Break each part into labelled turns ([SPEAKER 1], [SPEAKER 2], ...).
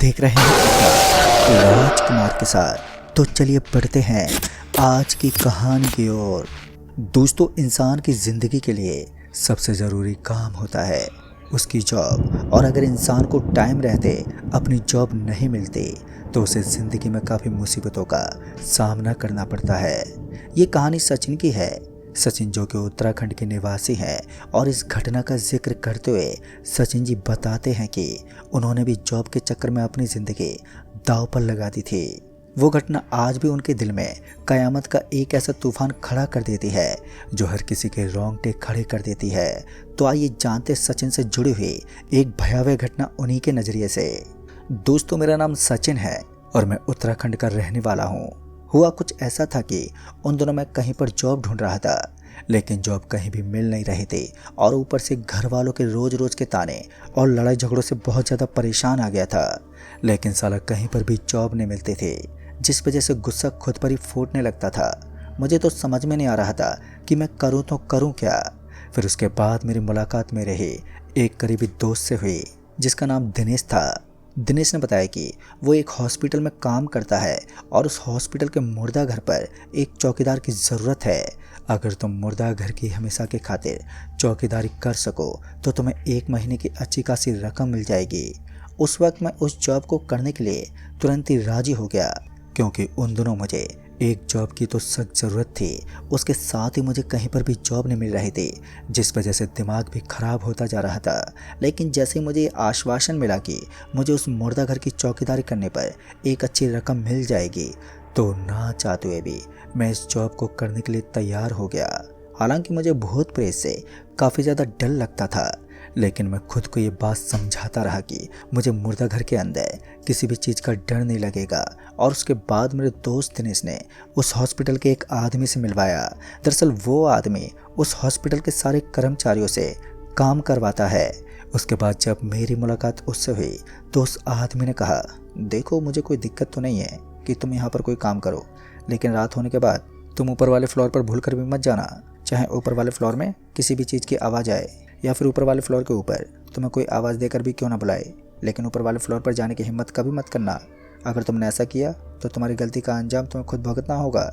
[SPEAKER 1] देख रहे हैं राजकुमार के साथ। तो चलिए बढ़ते हैं आज की कहानी की ओर। दोस्तों, इंसान की ज़िंदगी के लिए सबसे ज़रूरी काम होता है उसकी जॉब, और अगर इंसान को टाइम रहते अपनी जॉब नहीं मिलती तो उसे ज़िंदगी में काफ़ी मुसीबतों का सामना करना पड़ता है। ये कहानी सचिन की है। सचिन जो कि उत्तराखंड के निवासी हैं, और इस घटना का जिक्र करते हुए सचिन जी बताते हैं कि उन्होंने भी जॉब के चक्कर में अपनी ज़िंदगी दांव पर लगा दी थी। वो घटना आज भी उनके दिल में कयामत का एक ऐसा तूफान खड़ा कर देती है जो हर किसी के रोंगटे खड़े कर देती है। तो आइए जानते सचिन से जुड़ी हुई एक भयावह घटना उन्हीं के नज़रिए से। दोस्तों, मेरा नाम सचिन है और मैं उत्तराखंड का रहने वाला हूँ। हुआ कुछ ऐसा था कि उन दिनों मैं कहीं पर जॉब ढूंढ रहा था, लेकिन जॉब कहीं भी मिल नहीं रही थी, और ऊपर से घर वालों के रोज रोज के ताने और लड़ाई झगड़ों से बहुत ज़्यादा परेशान आ गया था। लेकिन साला कहीं पर भी जॉब नहीं मिलती थी, जिस वजह से गुस्सा खुद पर ही फूटने लगता था। मुझे तो समझ में नहीं आ रहा था कि मैं करूँ तो करूँ क्या। फिर उसके बाद मेरी मुलाकात मेरे ही एक करीबी दोस्त से हुई जिसका नाम दिनेश था। दिनेश ने बताया कि वो एक हॉस्पिटल में काम करता है और उस हॉस्पिटल के मुर्दा घर पर एक चौकीदार की ज़रूरत है। अगर तुम मुर्दा घर की हमेशा के खातिर चौकीदारी कर सको तो तुम्हें 1 महीने की अच्छी खासी रकम मिल जाएगी। उस वक्त मैं उस जॉब को करने के लिए तुरंत ही राजी हो गया, क्योंकि उन दिनों मुझे एक जॉब की तो सख्त ज़रूरत थी। उसके साथ ही मुझे कहीं पर भी जॉब नहीं मिल रही थी, जिस वजह से दिमाग भी ख़राब होता जा रहा था। लेकिन जैसे ही मुझे आश्वासन मिला कि मुझे उस मुर्दा घर की चौकीदारी करने पर एक अच्छी रकम मिल जाएगी, तो ना चाहते हुए भी मैं इस जॉब को करने के लिए तैयार हो गया। हालांकि मुझे भूत प्रेत से काफ़ी ज़्यादा डर लगता था, लेकिन मैं खुद को ये बात समझाता रहा कि मुझे मुर्दा घर के अंदर किसी भी चीज़ का डर नहीं लगेगा। और उसके बाद मेरे दोस्त दिनेश ने उस हॉस्पिटल के एक आदमी से मिलवाया। दरअसल वो आदमी उस हॉस्पिटल के सारे कर्मचारियों से काम करवाता है। उसके बाद जब मेरी मुलाकात उससे हुई तो उस आदमी ने कहा, देखो, मुझे कोई दिक्कत तो नहीं है कि तुम यहाँ पर कोई काम करो, लेकिन रात होने के बाद तुम ऊपर वाले फ्लोर पर भूल कर भी मत जाना। चाहे ऊपर वाले फ्लोर में किसी भी चीज़ की आवाज़ आए, या फिर ऊपर वाले फ्लोर के ऊपर तुम्हें कोई आवाज़ देकर भी क्यों ना बुलाए, लेकिन ऊपर वाले फ्लोर पर जाने की हिम्मत कभी मत करना। अगर तुमने ऐसा किया तो तुम्हारी गलती का अंजाम तुम्हें खुद भुगतना होगा।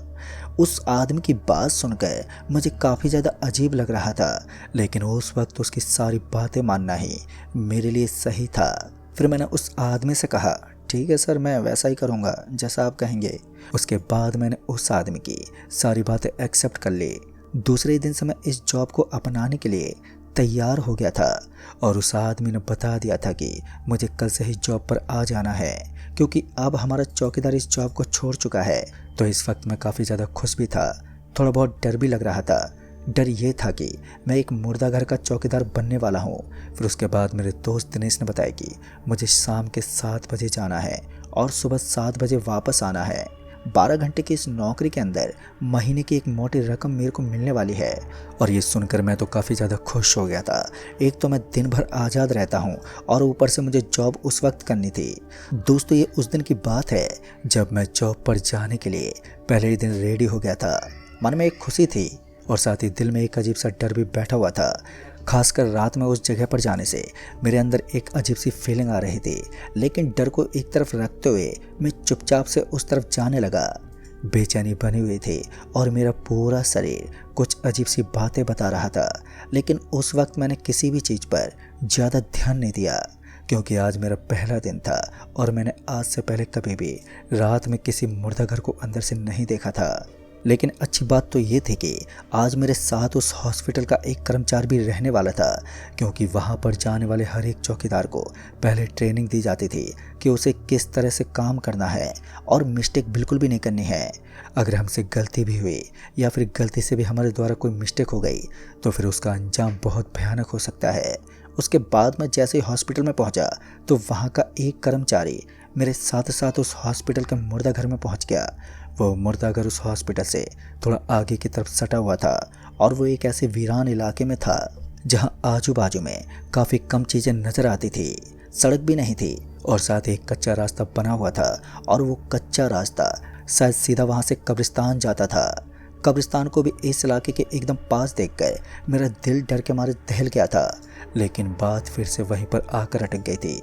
[SPEAKER 1] उस आदमी की बात सुनकर मुझे काफ़ी ज़्यादा अजीब लग रहा था, लेकिन उस वक्त उसकी सारी बातें मानना ही मेरे लिए सही था। फिर मैंने उस आदमी से कहा, ठीक है सर, मैं वैसा ही करूँगा जैसा आप कहेंगे। उसके बाद मैंने उस आदमी की सारी बातें एक्सेप्ट कर ली। दूसरे दिन से मैं इस जॉब को अपनाने के लिए तैयार हो गया था, और उस आदमी ने बता दिया था कि मुझे कल से ही जॉब पर आ जाना है, क्योंकि अब हमारा चौकीदार इस जॉब को छोड़ चुका है। तो इस वक्त मैं काफ़ी ज़्यादा खुश भी था, थोड़ा बहुत डर भी लग रहा था। डर ये था कि मैं एक मुर्दा घर का चौकीदार बनने वाला हूँ। फिर उसके बाद मेरे दोस्त दिनेश ने बताया कि मुझे शाम के 7 बजे जाना है और सुबह 7 बजे वापस आना है। 12 घंटे की इस नौकरी के अंदर महीने की एक मोटी रकम मेरे को मिलने वाली है। और ये सुनकर मैं तो काफ़ी ज़्यादा खुश हो गया था। एक तो मैं दिन भर आज़ाद रहता हूँ, और ऊपर से मुझे जॉब उस वक्त करनी थी। दोस्तों, ये उस दिन की बात है जब मैं जॉब पर जाने के लिए पहले ही दिन रेडी हो गया था। मन में एक खुशी थी और साथ ही दिल में एक अजीब सा डर भी बैठा हुआ था। खासकर रात में उस जगह पर जाने से मेरे अंदर एक अजीब सी फीलिंग आ रही थी। लेकिन डर को एक तरफ रखते हुए मैं चुपचाप से उस तरफ जाने लगा। बेचैनी बनी हुई थी और मेरा पूरा शरीर कुछ अजीब सी बातें बता रहा था। लेकिन उस वक्त मैंने किसी भी चीज़ पर ज़्यादा ध्यान नहीं दिया, क्योंकि आज मेरा पहला दिन था और मैंने आज से पहले कभी भी रात में किसी मुर्दा घर को अंदर से नहीं देखा था। लेकिन अच्छी बात तो ये थी कि आज मेरे साथ उस हॉस्पिटल का एक कर्मचारी भी रहने वाला था, क्योंकि वहाँ पर जाने वाले हर एक चौकीदार को पहले ट्रेनिंग दी जाती थी कि उसे किस तरह से काम करना है और मिस्टेक बिल्कुल भी नहीं करनी है। अगर हमसे गलती भी हुई या फिर गलती से भी हमारे द्वारा कोई मिस्टेक हो गई तो फिर उसका अंजाम बहुत भयानक हो सकता है। उसके बाद मैं जैसे ही हॉस्पिटल में पहुंचा तो वहाँ का एक कर्मचारी मेरे साथ साथ उस हॉस्पिटल के मुर्दा घर में पहुंच गया। वो मुर्दा घर उस हॉस्पिटल से थोड़ा आगे की तरफ सटा हुआ था, और वो एक ऐसे वीरान इलाके में था जहां आजू बाजू में काफ़ी कम चीज़ें नज़र आती थी। सड़क भी नहीं थी, और साथ ही एक कच्चा रास्ता बना हुआ था, और वो कच्चा रास्ता शायद सीधा वहाँ से कब्रिस्तान जाता था। कब्रिस्तान को भी इस इलाके के एकदम पास देखकर मेरा दिल डर के मारे दहल गया था। लेकिन बात फिर से वहीं पर आकर अटक गई थी।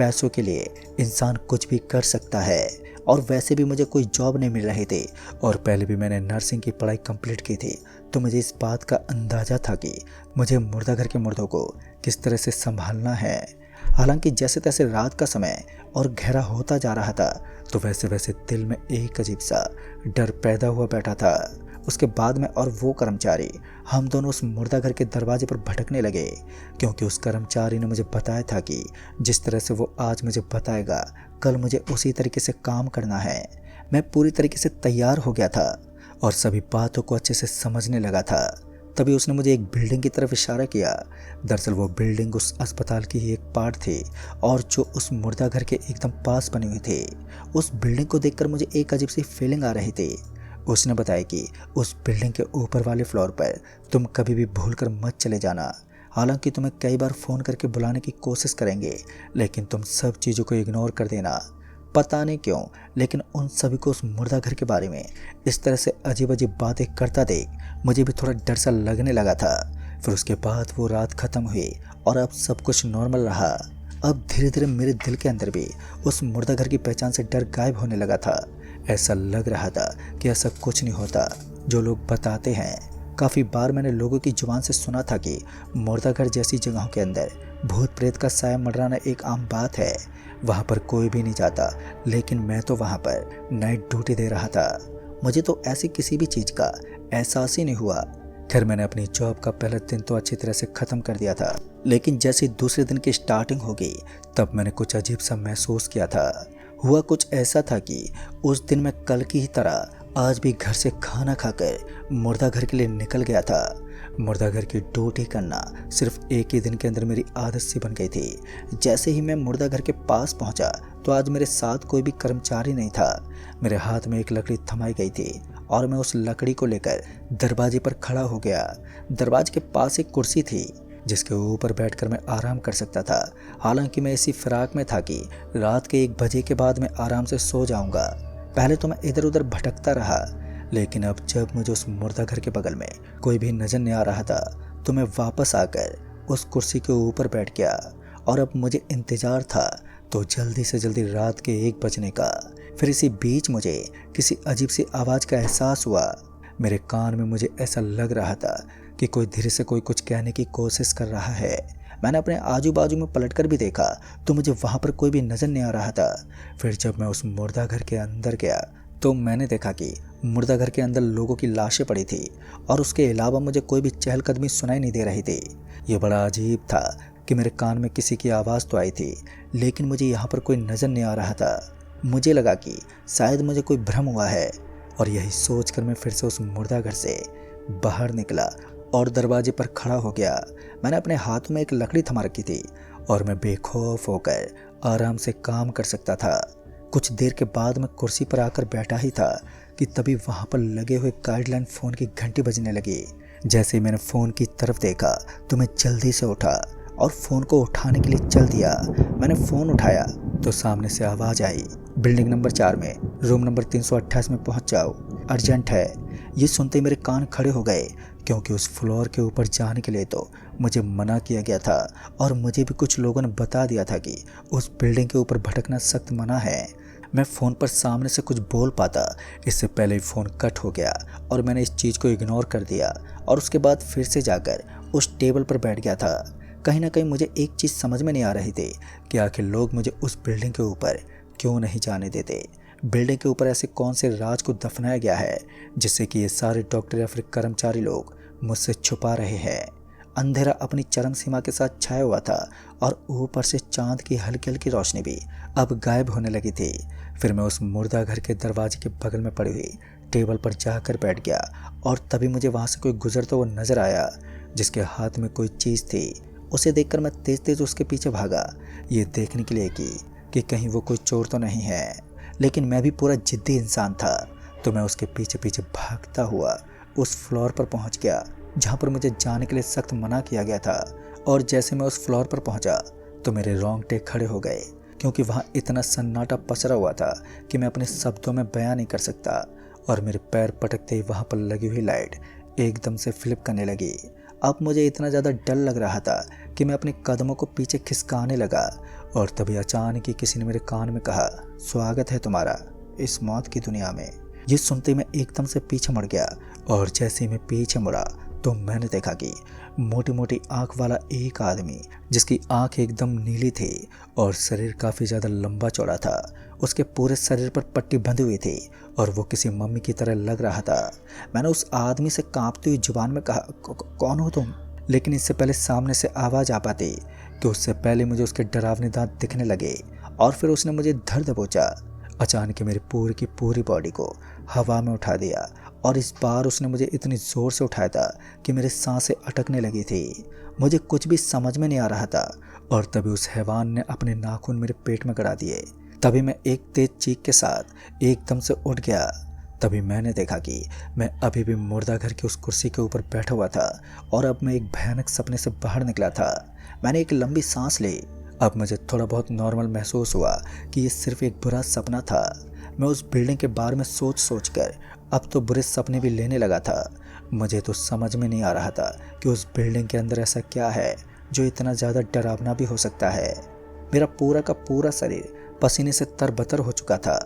[SPEAKER 1] पैसों के लिए इंसान कुछ भी कर सकता है। और वैसे भी मुझे कोई जॉब नहीं मिल रही थी और पहले भी मैंने नर्सिंग की पढ़ाई कंप्लीट की थी, तो मुझे इस बात का अंदाज़ा था कि मुझे मुर्दाघर के मुर्दों को किस तरह से संभालना है। हालांकि जैसे तैसे रात का समय और गहरा होता जा रहा था, तो वैसे वैसे दिल में एक अजीब सा डर पैदा हुआ बैठा था। उसके बाद मैं और वो कर्मचारी, हम दोनों उस मुर्दाघर के दरवाजे पर भटकने लगे, क्योंकि उस कर्मचारी ने मुझे बताया था कि जिस तरह से वो आज मुझे बताएगा, कल मुझे उसी तरीके से काम करना है। मैं पूरी तरीके से तैयार हो गया था और सभी बातों को अच्छे से समझने लगा था। तभी उसने मुझे एक बिल्डिंग की तरफ इशारा किया। दरअसल वो बिल्डिंग उस अस्पताल की ही एक पार्ट थी और जो उस मुर्दाघर के एकदम पास बनी हुई थी। उस बिल्डिंग को देखकर मुझे एक अजीब सी फीलिंग आ रही थी। उसने बताया कि उस बिल्डिंग के ऊपर वाले फ्लोर पर तुम कभी भी भूलकर मत चले जाना। हालांकि तुम्हें कई बार फ़ोन करके बुलाने की कोशिश करेंगे, लेकिन तुम सब चीज़ों को इग्नोर कर देना। पता नहीं क्यों, लेकिन उन सभी को उस मुर्दाघर के बारे में इस तरह से अजीब अजीब बातें करता देख मुझे भी थोड़ा डर सा लगने लगा था। फिर उसके बाद वो रात ख़त्म हुई और अब सब कुछ नॉर्मल रहा। अब धीरे धीरे मेरे दिल के अंदर भी उस मुर्दाघर की पहचान से डर गायब होने लगा था। ऐसा लग रहा था कि ऐसा कुछ नहीं होता जो लोग बताते हैं। काफ़ी बार मैंने लोगों की जुबान से सुना था कि मुर्दाघर जैसी जगहों के अंदर भूत प्रेत का साया मंडराना एक आम बात है, वहाँ पर कोई भी नहीं जाता। लेकिन मैं तो वहाँ पर नाइट ड्यूटी दे रहा था, मुझे तो ऐसी किसी भी चीज़ का एहसास ही नहीं हुआ। खैर, मैंने अपनी जॉब का पहला दिन तो अच्छी तरह से ख़त्म कर दिया था, लेकिन जैसे दूसरे दिन की स्टार्टिंग होगी तब मैंने कुछ अजीब सा महसूस किया था। हुआ कुछ ऐसा था कि उस दिन मैं कल की ही तरह आज भी घर से खाना खाकर मुर्दाघर के लिए निकल गया था। मुर्दाघर की ड्यूटी करना सिर्फ एक ही दिन के अंदर मेरी आदत सी बन गई थी। जैसे ही मैं मुर्दाघर के पास पहुंचा तो आज मेरे साथ कोई भी कर्मचारी नहीं था। मेरे हाथ में एक लकड़ी थमाई गई थी और मैं उस लकड़ी को लेकर दरवाजे पर खड़ा हो गया। दरवाजे के पास एक कुर्सी थी जिसके ऊपर बैठकर मैं आराम कर सकता था। हालांकि मैं इसी फिराक में था कि रात के 1 बजे के बाद मैं आराम से सो जाऊंगा। पहले तो मैं इधर उधर भटकता रहा, लेकिन अब जब मुझे उस मुर्दाघर के बगल में कोई भी नजर नहीं आ रहा था तो मैं वापस आकर उस कुर्सी के ऊपर बैठ गया। और अब मुझे इंतज़ार था तो जल्दी से जल्दी रात के 1 बजने का। फिर इसी बीच मुझे किसी अजीब सी आवाज़ का एहसास हुआ। मेरे कान में मुझे ऐसा लग रहा था कि कोई धीरे से कोई कुछ कहने की कोशिश कर रहा है। मैंने अपने आजू बाजू में पलटकर भी देखा तो मुझे वहाँ पर कोई भी नज़र नहीं आ रहा था। फिर जब मैं उस मुर्दाघर के अंदर गया तो मैंने देखा कि मुर्दाघर के अंदर लोगों की लाशें पड़ी थी और उसके अलावा मुझे कोई भी चहलकदमी सुनाई नहीं दे रही थी। ये बड़ा अजीब था कि मेरे कान में किसी की आवाज़ तो आई थी, लेकिन मुझे यहाँ पर कोई नज़र नहीं आ रहा था। मुझे लगा कि शायद मुझे कोई भ्रम हुआ है और यही सोचकर मैं फिर से उस मुर्दाघर से बाहर निकला और दरवाजे पर खड़ा हो गया। मैंने अपने हाथ में एक लकड़ी थमा रखी थी और मैं बेखौफ होकर आराम से काम कर सकता था। कुछ देर के बाद मैं कुर्सी पर आकर बैठा ही था कि तभी वहाँ पर लगे हुए गाइडलाइन फ़ोन की घंटी बजने लगी। जैसे ही मैंने फ़ोन की तरफ देखा तो मैं जल्दी से उठा और फ़ोन को उठाने के लिए चल दिया। मैंने फ़ोन उठाया तो सामने से आवाज़ आई, बिल्डिंग नंबर 4 में रूम नंबर 328 में पहुँच जाओ, अर्जेंट है। ये सुनते ही मेरे कान खड़े हो गए, क्योंकि उस फ्लोर के ऊपर जाने के लिए तो मुझे मना किया गया था और मुझे भी कुछ लोगों ने बता दिया था कि उस बिल्डिंग के ऊपर भटकना सख्त मना है। मैं फ़ोन पर सामने से कुछ बोल पाता इससे पहले ही फ़ोन कट हो गया और मैंने इस चीज़ को इग्नोर कर दिया और उसके बाद फिर से जाकर उस टेबल पर बैठ गया था। कहीं ना कहीं मुझे एक चीज़ समझ में नहीं आ रही थी कि आखिर लोग मुझे उस बिल्डिंग के ऊपर क्यों नहीं जाने देते। बिल्डिंग के ऊपर ऐसे कौन से राज को दफनाया गया है जिससे कि ये सारे डॉक्टर या फिर कर्मचारी लोग मुझसे छुपा रहे हैं। अंधेरा अपनी चरम सीमा के साथ छाया हुआ था और ऊपर से चांद की हल्की हल्की रोशनी भी अब गायब होने लगी थी। फिर मैं उस मुर्दाघर के दरवाजे के बगल में पड़ी हुई टेबल पर जाकर बैठ गया और तभी मुझे वहाँ से कोई गुजरता हुआ नजर आया जिसके हाथ में कोई चीज़ थी। उसे देखकर मैं तेज तेज उसके पीछे भागा, ये देखने के लिए कि कहीं वो कोई चोर तो नहीं है। लेकिन मैं भी पूरा जिद्दी इंसान था तो मैं उसके पीछे पीछे भागता हुआ उस फ्लोर पर पहुंच गया जहां पर मुझे जाने के लिए सख्त मना किया गया था। और जैसे मैं उस फ्लोर पर पहुंचा तो मेरे रोंगटे खड़े हो गए, क्योंकि वहां इतना सन्नाटा पसरा हुआ था कि मैं अपने शब्दों में बयान नहीं कर सकता। और मेरे पैर पटकते ही वहां पर लगी हुई लाइट एकदम से फ्लिप करने लगी। अब मुझे इतना ज़्यादा डर लग रहा था कि मैं अपने कदमों को पीछे खिसकाने लगा और तभी अचानक ही किसी ने मेरे कान में कहा, स्वागत है तुम्हारा इस मौत की दुनिया में। ये सुनते मैं एकदम से पीछे मुड़ गया और जैसे ही मैं पीछे मुड़ा तो मैंने देखा कि मोटी मोटी आंख वाला एक आदमी, जिसकी आंख एकदम नीली थी और शरीर काफ़ी ज़्यादा लंबा चौड़ा था, उसके पूरे शरीर पर पट्टी बंधी हुई थी और वो किसी मम्मी की तरह लग रहा था। मैंने उस आदमी से कांपती हुई जुबान में कहा, कौन हो तुम? लेकिन इससे पहले सामने से आवाज़ आ पाती कि उससे पहले मुझे उसके डरावने दांत दिखने लगे और फिर उसने मुझे धर दबोचा। अचानक मेरी पूरी की पूरी बॉडी को हवा में उठा दिया और इस बार उसने मुझे इतनी ज़ोर से उठाया था कि मेरी सांसें अटकने लगी थी। मुझे कुछ भी समझ में नहीं आ रहा था और तभी उस हैवान ने अपने नाखून मेरे पेट में गड़ा दिए। तभी मैं एक तेज चीख के साथ एकदम से उठ गया। तभी मैंने देखा कि मैं अभी भी मुर्दा घर की उस कुर्सी के ऊपर बैठा हुआ था और अब मैं एक भयानक सपने से बाहर निकला था। मैंने एक लंबी सांस ली। अब मुझे थोड़ा बहुत नॉर्मल महसूस हुआ कि ये सिर्फ एक बुरा सपना था। मैं उस बिल्डिंग के बारे में सोच कर अब तो बुरे सपने भी लेने लगा था। मुझे तो समझ में नहीं आ रहा था कि उस बिल्डिंग के अंदर ऐसा क्या है जो इतना ज़्यादा डरावना भी हो सकता है। मेरा पूरा का पूरा शरीर पसीने से तरबतर हो चुका था।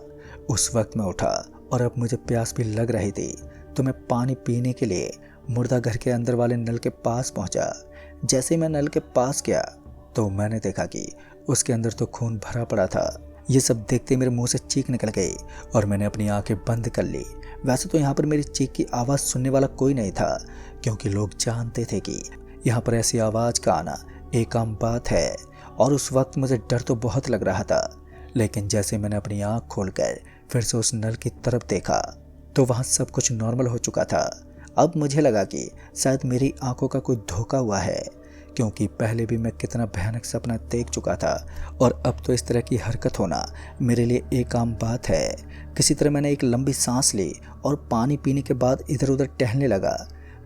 [SPEAKER 1] उस वक्त मैं उठा और अब मुझे प्यास भी लग रही थी तो मैं पानी पीने के लिए मुर्दा घर के अंदर वाले नल के पास पहुंचा। जैसे ही मैं नल के पास गया तो मैंने देखा कि उसके अंदर तो खून भरा पड़ा था। ये सब देखते मेरे मुंह से चीख निकल गई और मैंने अपनी आंखें बंद कर ली। वैसे तो यहाँ पर मेरी चीख की आवाज़ सुनने वाला कोई नहीं था, क्योंकि लोग जानते थे कि यहाँ पर ऐसी आवाज़ का आना एक आम बात है। और उस वक्त मुझे डर तो बहुत लग रहा था, लेकिन जैसे मैंने अपनी आंख खोलकर फिर से उस नल की तरफ देखा तो वहाँ सब कुछ नॉर्मल हो चुका था। अब मुझे लगा कि शायद मेरी आंखों का कोई धोखा हुआ है, क्योंकि पहले भी मैं कितना भयानक सपना देख चुका था और अब तो इस तरह की हरकत होना मेरे लिए एक आम बात है। किसी तरह मैंने एक लंबी सांस ली और पानी पीने के बाद इधर उधर टहलने लगा।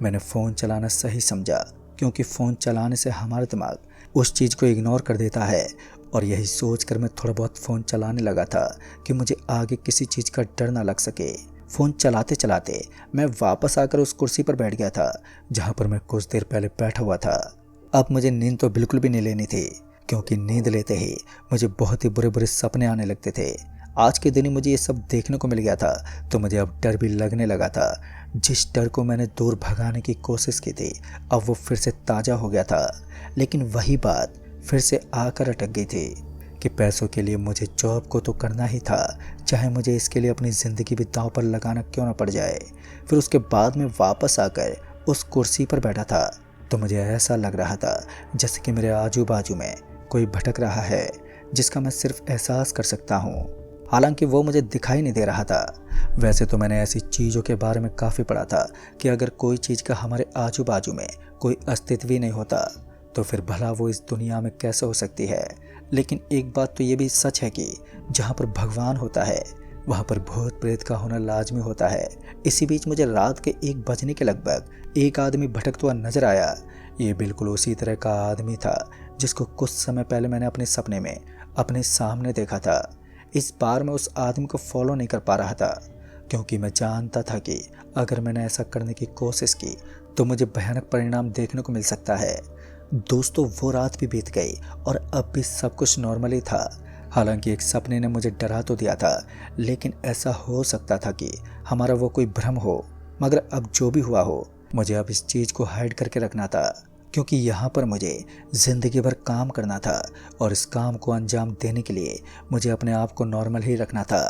[SPEAKER 1] मैंने फ़ोन चलाना सही समझा, क्योंकि फ़ोन चलाने से हमारा दिमाग उस चीज़ को इग्नोर कर देता है। और यही सोच कर मैं थोड़ा बहुत फ़ोन चलाने लगा था कि मुझे आगे किसी चीज़ का डर ना लग सके। फ़ोन चलाते चलाते मैं वापस आकर उस कुर्सी पर बैठ गया था जहाँ पर मैं कुछ देर पहले बैठा हुआ था। अब मुझे नींद तो बिल्कुल भी नहीं लेनी थी, क्योंकि नींद लेते ही मुझे बहुत ही बुरे बुरे सपने आने लगते थे। आज के दिन ही मुझे ये सब देखने को मिल गया था तो मुझे अब डर भी लगने लगा था। जिस डर को मैंने दूर भगाने की कोशिश की थी अब वो फिर से ताज़ा हो गया था। लेकिन वही बात फिर से आकर अटक गई थी कि पैसों के लिए मुझे जॉब को तो करना ही था, चाहे मुझे इसके लिए अपनी ज़िंदगी भी दांव पर लगाना क्यों ना पड़ जाए। फिर उसके बाद में वापस आकर उस कुर्सी पर बैठा था तो मुझे ऐसा लग रहा था जैसे कि मेरे आजू बाजू में कोई भटक रहा है, जिसका मैं सिर्फ एहसास कर सकता हूँ। हालांकि वो मुझे दिखाई नहीं दे रहा था। वैसे तो मैंने ऐसी चीज़ों के बारे में काफ़ी पढ़ा था कि अगर कोई चीज़ का हमारे आजू बाजू में कोई अस्तित्व ही नहीं होता तो फिर भला वो इस दुनिया में कैसे हो सकती है। लेकिन एक बात तो ये भी सच है कि जहाँ पर भगवान होता है वहाँ पर भूत प्रेत का होना लाजमी होता है। इसी बीच मुझे रात के 1 बजने के लगभग एक आदमी भटकता हुआ नजर आया। ये बिल्कुल उसी तरह का आदमी था जिसको कुछ समय पहले मैंने अपने सपने में अपने सामने देखा था। इस बार मैं उस आदमी को फॉलो नहीं कर पा रहा था, क्योंकि मैं जानता था कि अगर मैंने ऐसा करने की कोशिश की तो मुझे भयानक परिणाम देखने को मिल सकता है। दोस्तों, वो रात भी बीत गई और अब भी सब कुछ नॉर्मल ही था। हालांकि एक सपने ने मुझे डरा तो दिया था, लेकिन ऐसा हो सकता था कि हमारा वो कोई भ्रम हो। मगर अब जो भी हुआ हो, मुझे अब इस चीज़ को हाइड करके रखना था, क्योंकि यहाँ पर मुझे ज़िंदगी भर काम करना था और इस काम को अंजाम देने के लिए मुझे अपने आप को नॉर्मल ही रखना था।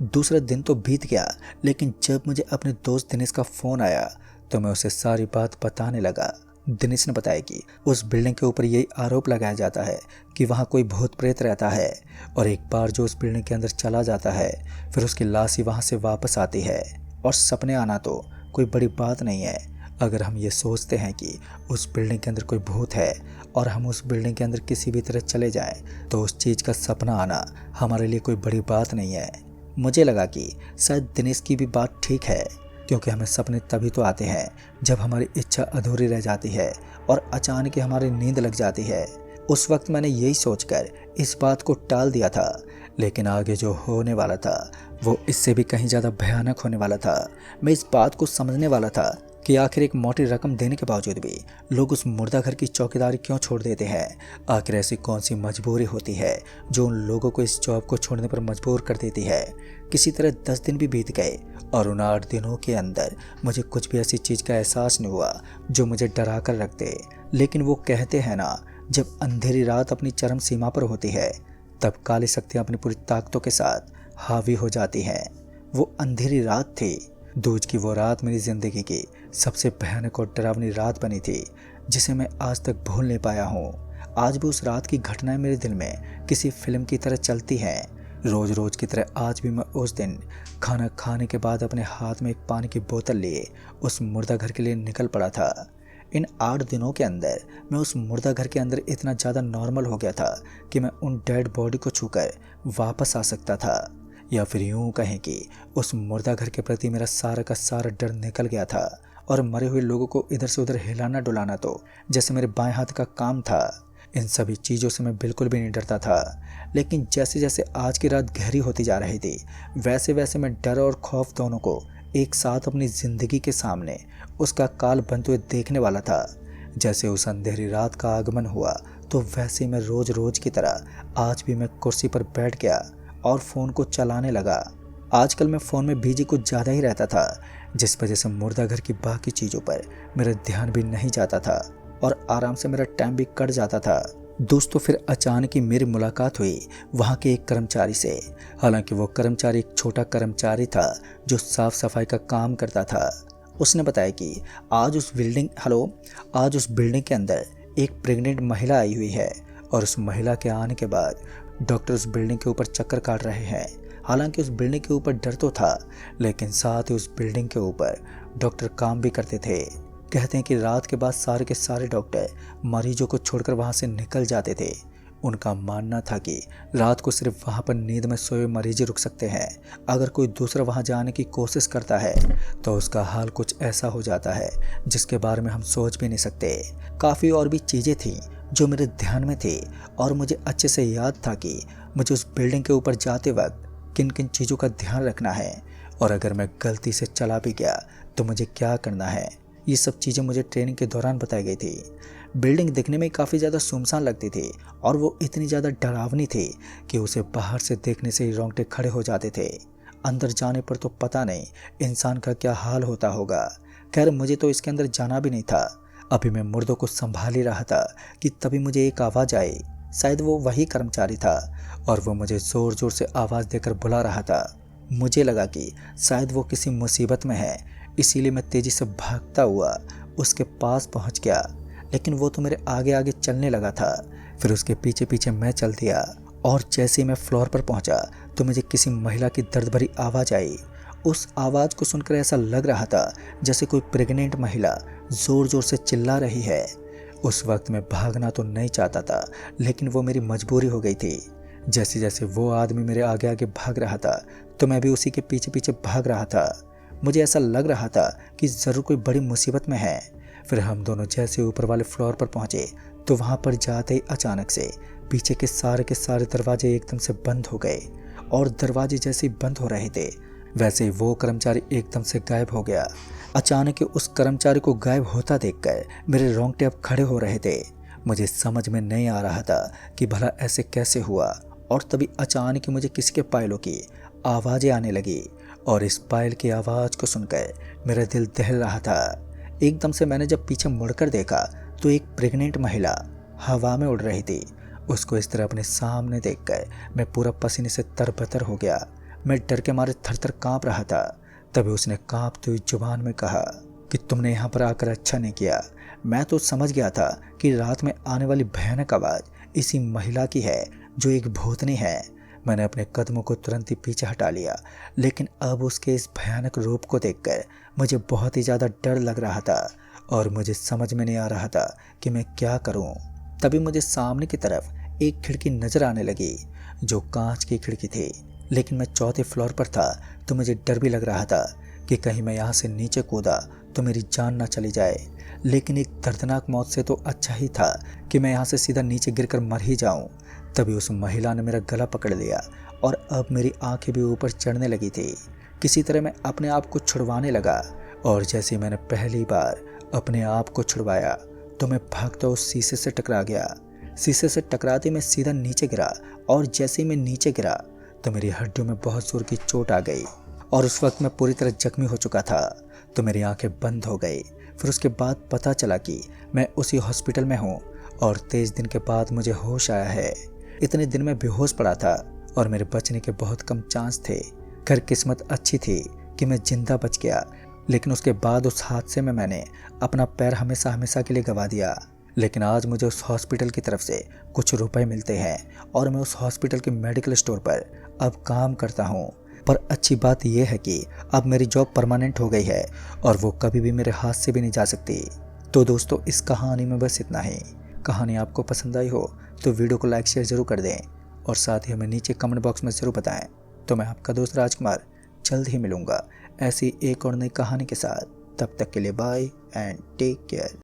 [SPEAKER 1] दूसरा दिन तो बीत गया, लेकिन जब मुझे अपने दोस्त दिनेश का फ़ोन आया तो मैं उसे सारी बात बताने लगा। दिनेश ने बताया कि उस बिल्डिंग के ऊपर यही आरोप लगाया जाता है कि वहाँ कोई भूत प्रेत रहता है और एक बार जो उस बिल्डिंग के अंदर चला जाता है फिर उसकी लाश ही वहाँ से वापस आती है। और सपने आना तो कोई बड़ी बात नहीं है। अगर हम ये सोचते हैं कि उस बिल्डिंग के अंदर कोई भूत है और हम उस बिल्डिंग के अंदर किसी भी तरह चले जाएं तो उस चीज़ का सपना आना हमारे लिए कोई बड़ी बात नहीं है। मुझे लगा कि शायद दिनेश की भी बात ठीक है, क्योंकि हमें सपने तभी तो आते हैं जब हमारी इच्छा अधूरी रह जाती है और अचानक ही हमारी नींद लग जाती है। उस वक्त मैंने यही सोचकर इस बात को टाल दिया था, लेकिन आगे जो होने वाला था वो इससे भी कहीं ज़्यादा भयानक होने वाला था। मैं इस बात को समझने वाला था कि आखिर एक मोटी रकम देने के बावजूद भी लोग उस मुर्दा घर की चौकीदारी क्यों छोड़ देते हैं। आखिर ऐसी कौन सी मजबूरी होती है जो उन लोगों को इस जॉब को छोड़ने पर मजबूर कर देती है। किसी तरह 10 दिन भी बीत गए और उन 8 दिनों के अंदर मुझे कुछ भी ऐसी चीज़ का एहसास नहीं हुआ जो मुझे डरा कर रख दे। लेकिन वो कहते हैं ना, जब अंधेरी रात अपनी चरम सीमा पर होती है तब काली शक्तियाँ अपनी पूरी ताकतों के साथ हावी हो जाती हैं। वो अंधेरी रात थी। दूज की वो रात मेरी ज़िंदगी की सबसे भयानक और डरावनी रात बनी थी, जिसे मैं आज तक भूल नहीं पाया हूँ। आज भी उस रात की घटनाएं मेरे दिल में किसी फिल्म की तरह चलती हैं। रोज़ रोज़ की तरह आज भी मैं उस दिन खाना खाने के बाद अपने हाथ में एक पानी की बोतल लिए उस मुर्दा घर के लिए निकल पड़ा था। इन 8 दिनों के अंदर मैं उस मुर्दा घर के अंदर इतना ज़्यादा नॉर्मल हो गया था कि मैं उन डेड बॉडी को छूकर वापस आ सकता था, या फिर यूँ कहें कि उस मुर्दा घर के प्रति मेरा सारा का सारा डर निकल गया था और मरे हुए लोगों को इधर से उधर हिलाना डुलाना तो जैसे मेरे बाएं हाथ का काम था। इन सभी चीज़ों से मैं बिल्कुल भी नहीं डरता था, लेकिन जैसे जैसे आज की रात गहरी होती जा रही थी वैसे वैसे मैं डर और खौफ दोनों को एक साथ अपनी ज़िंदगी के सामने उसका काल बनते हुए देखने वाला था। जैसे उस अंधेरी रात का आगमन हुआ तो वैसे मैं रोज़ रोज़ की तरह आज भी मैं कुर्सी पर बैठ गया और फ़ोन को चलाने लगा। आजकल मैं फ़ोन में बिजी कुछ ज़्यादा ही रहता था, जिस वजह से मुर्दा घर की बाकी चीज़ों पर मेरा ध्यान भी नहीं जाता था और आराम से मेरा टाइम भी कट जाता था। दोस्तों, फिर अचानक ही मेरी मुलाकात हुई वहाँ के एक कर्मचारी से। हालांकि वो कर्मचारी एक छोटा कर्मचारी था जो साफ़ सफाई का काम करता था। उसने बताया कि आज उस बिल्डिंग के अंदर एक प्रेग्नेंट महिला आई हुई है और उस महिला के आने के बाद डॉक्टर उस बिल्डिंग के ऊपर चक्कर काट रहे हैं। हालांकि उस बिल्डिंग के ऊपर डर तो था, लेकिन साथ ही उस बिल्डिंग के ऊपर डॉक्टर काम भी करते थे। कहते हैं कि रात के बाद सारे के सारे डॉक्टर मरीजों को छोड़कर वहां से निकल जाते थे। उनका मानना था कि रात को सिर्फ वहां पर नींद में सोए मरीज रुक सकते हैं। अगर कोई दूसरा वहां जाने की कोशिश करता है तो उसका हाल कुछ ऐसा हो जाता है जिसके बारे में हम सोच भी नहीं सकते। काफ़ी और भी चीज़ें थीं जो मेरे ध्यान में थी और मुझे अच्छे से याद था कि मुझे उस बिल्डिंग के ऊपर जाते वक्त किन किन चीज़ों का ध्यान रखना है और अगर मैं गलती से चला भी गया तो मुझे क्या करना है। ये सब चीज़ें मुझे ट्रेनिंग के दौरान बताई गई थी। बिल्डिंग दिखने में काफ़ी ज़्यादा सुनसान लगती थी और वो इतनी ज़्यादा डरावनी थी कि उसे बाहर से देखने से ही रोंगटे खड़े हो जाते थे। अंदर जाने पर तो पता नहीं इंसान का क्या हाल होता होगा। खैर, मुझे तो इसके अंदर जाना भी नहीं था। अभी मैं मुर्दों को संभाल ही रहा था कि तभी मुझे एक आवाज़ आई। शायद वो वही कर्मचारी था और वो मुझे ज़ोर ज़ोर से आवाज़ देकर बुला रहा था। मुझे लगा कि शायद वो किसी मुसीबत में है, इसीलिए मैं तेज़ी से भागता हुआ उसके पास पहुंच गया। लेकिन वो तो मेरे आगे आगे चलने लगा था। फिर उसके पीछे पीछे मैं चल दिया और जैसे ही मैं फ्लोर पर पहुंचा तो मुझे किसी महिला की दर्द भरी आवाज़ आई। उस आवाज़ को सुनकर ऐसा लग रहा था जैसे कोई प्रेग्नेंट महिला ज़ोर ज़ोर से चिल्ला रही है। उस वक्त मैं भागना तो नहीं चाहता था, लेकिन वो मेरी मजबूरी हो गई थी। जैसे जैसे वो आदमी मेरे आगे आगे भाग रहा था तो मैं भी उसी के पीछे पीछे भाग रहा था। मुझे ऐसा लग रहा था कि ज़रूर कोई बड़ी मुसीबत में है। फिर हम दोनों जैसे ऊपर वाले फ्लोर पर पहुँचे तो वहाँ पर जाते ही अचानक से पीछे के सारे दरवाजे एकदम से बंद हो गए और दरवाजे जैसे ही बंद हो रहे थे वैसे ही वो कर्मचारी एकदम से गायब हो गया। अचानक ही उस कर्मचारी को गायब होता देखकर मेरे रोंगटे अब खड़े हो रहे थे। मुझे समझ में नहीं आ रहा था कि भला ऐसे कैसे हुआ। और तभी अचानक ही मुझे किसी के पायलों की आवाज़ें आने लगी और इस पायल की आवाज़ को सुनकर मेरा दिल दहल रहा था। एकदम से मैंने जब पीछे मुड़कर देखा तो एक प्रेग्नेंट महिला हवा में उड़ रही थी। उसको इस तरह अपने सामने देखकर मैं पूरा पसीने से तरबतर हो गया। मैं डर के मारे थर थर काँप रहा था। तभी उसने काँपती हुई जुबान में कहा कि तुमने यहाँ पर आकर अच्छा नहीं किया। मैं तो समझ गया था कि रात में आने वाली भयानक आवाज़ इसी महिला की है जो एक भूतनी है। मैंने अपने कदमों को तुरंत ही पीछे हटा लिया, लेकिन अब उसके इस भयानक रूप को देखकर मुझे बहुत ही ज़्यादा डर लग रहा था और मुझे समझ में नहीं आ रहा था कि मैं क्या करूं। तभी मुझे सामने की तरफ एक खिड़की नज़र आने लगी जो कांच की खिड़की थी, लेकिन मैं चौथे फ्लोर पर था तो मुझे डर भी लग रहा था कि कहीं मैं यहाँ से नीचे कूदा तो मेरी जान ना चली जाए। लेकिन एक दर्दनाक मौत से तो अच्छा ही था कि मैं यहाँ से सीधा नीचे गिरकर मर ही जाऊँ। तभी उस महिला ने मेरा गला पकड़ लिया और अब मेरी आंखें भी ऊपर चढ़ने लगी थी। किसी तरह मैं अपने आप को छुड़वाने लगा। और जैसे मैंने पहली बार अपने आप को छुड़वाया तो मैं भागता उस शीशे से टकरा गया। शीशे से टकराते मैं सीधा नीचे गिरा और जैसे ही मैं नीचे गिरा तो मेरी हड्डियों में बहुत जोर की चोट आ गई और उस वक्त मैं पूरी तरह जख्मी हो चुका था। तो मेरी आंखें बंद हो गई। फिर उसके बाद पता चला कि मैं उसी हॉस्पिटल में हूँ और 23 दिन के बाद मुझे होश आया है। इतने दिन में बेहोश पड़ा था और मेरे बचने के बहुत कम चांस थे। खैर किस्मत अच्छी थी कि मैं जिंदा बच गया, लेकिन उसके बाद उस हादसे में मैंने अपना पैर हमेशा हमेशा के लिए गंवा दिया। लेकिन आज मुझे उस हॉस्पिटल की तरफ से कुछ रुपए मिलते हैं और मैं उस हॉस्पिटल के मेडिकल स्टोर पर अब काम करता हूँ। पर अच्छी बात यह है कि अब मेरी जॉब परमानेंट हो गई है और वो कभी भी मेरे हाथ से भी नहीं जा सकती। तो दोस्तों इस कहानी में बस इतना ही। कहानी आपको पसंद आई हो तो वीडियो को लाइक शेयर जरूर कर दें और साथ ही हमें नीचे कमेंट बॉक्स में ज़रूर बताएं। तो मैं आपका दोस्त राजकुमार जल्द ही मिलूंगा ऐसी एक और नई कहानी के साथ। तब तक के लिए बाय एंड टेक केयर।